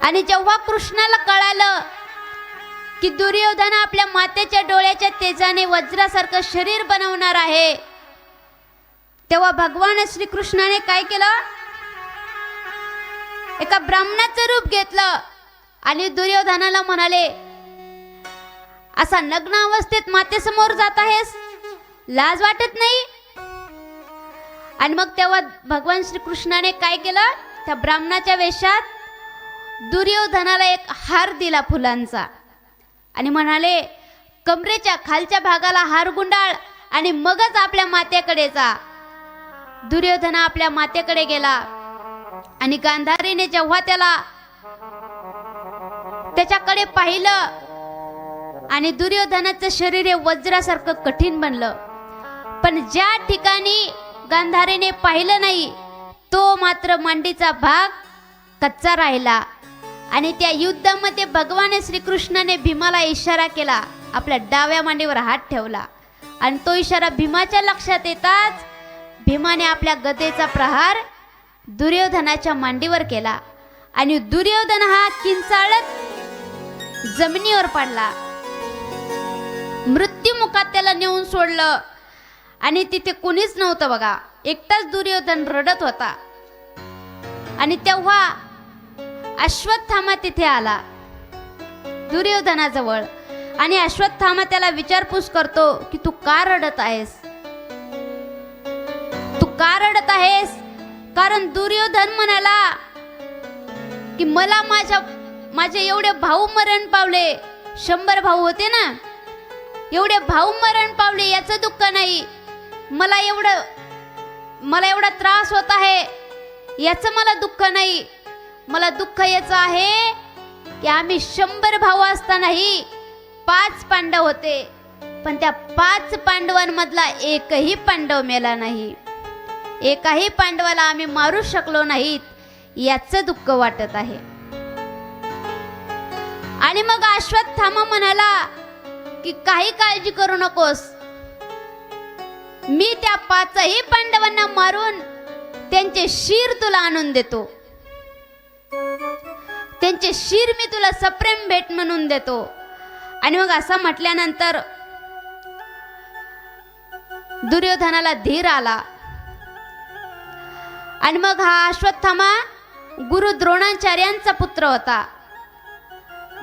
आणि जेव्हा कृष्णाला कळालं की दुर्योधन आपल्या मातेच्या डोळ्याच्या तेजाने वज्रासारखं शरीर बनवणार आहे, तेव्हा भगवान श्रीकृष्णाने काय केलं, एका ब्राह्मणाचं रूप घेतलं आणि दुर्योधनाला म्हणाले, असा नग्न अवस्थेत मातेसमोर जात आहेस, लाज वाटत नाही? आणि मग तेव्हा भगवान श्रीकृष्णाने काय केलं, त्या ब्राह्मणाच्या वेशात दुर्योधनाला एक हार दिला फुलांचा आणि म्हणाले, कमरेच्या खालच्या भागाला हार गुंडाळ आणि मगच आपल्या मातेकडे जा. दुर्योधन आपल्या मातेकडे गेला आणि गांधारीने जेव्हा त्याच्याकडे पाहिलं आणि दुर्योधनाचं शरीर हे वज्रासारखं कठीण बनलं, पण ज्या ठिकाणी गांधारीने पाहिलं नाही तो मात्र मांडीचा भाग कच्चा राहिला. आणि त्या युद्धामध्ये भगवान श्रीकृष्णाने भीमाला इशारा केला, आपल्या डाव्या मांडीवर हात ठेवला आणि तो इशारा भीमाच्या लक्षात येताच भीमाने आपल्या गदेचा प्रहार दुर्योधनाच्या मांडीवर केला आणि दुर्योधन हा किंचाळत जमिनीवर पडला. मृत्युमुखात त्याला नेऊन सोडलं आणि तिथे कुणीच नव्हतं बघा, एकटाच दुर्योधन रडत होता. आणि तेव्हा अश्वत्थामा तिथे आला दुर्योधनाजवळ आणि अश्वत्थामा त्याला विचारपूस करतो की तू का रडत आहेस, तू का रडत आहेस? कारण दुर्योधन म्हणाला की मला माझे एवढे भाऊ मरण पावले, 100 भाऊ होते ना, एवढे भाऊ मरण पावले याचं दुःख नाही, मला एवढा त्रास होत आहे याचं मला दुःख नाही. मला दुःख याचं आहे की आम्ही 100 भाऊ असतानाही 5 पांडव होते, पण त्या 5 पांडवांमधला एकही पांडव मेला नाही, एकाही पांडवाला आम्ही मारू शकलो नाहीत याचं दुःख वाटत आहे. आणि मग अश्वत्थामा म्हणाला की काही काळजी करू नकोस, मी त्या 5ही पांडवांना मारून त्यांचे शीर तुला आणून देतो, त्यांचे शीर मी तुला सप्रेम भेट म्हणून देतो. आणि मग असं म्हटल्यानंतर दुर्योधनाला धीर आला आणि मग हा अश्वत्थामा गुरु द्रोणाचार्यांचा पुत्र होता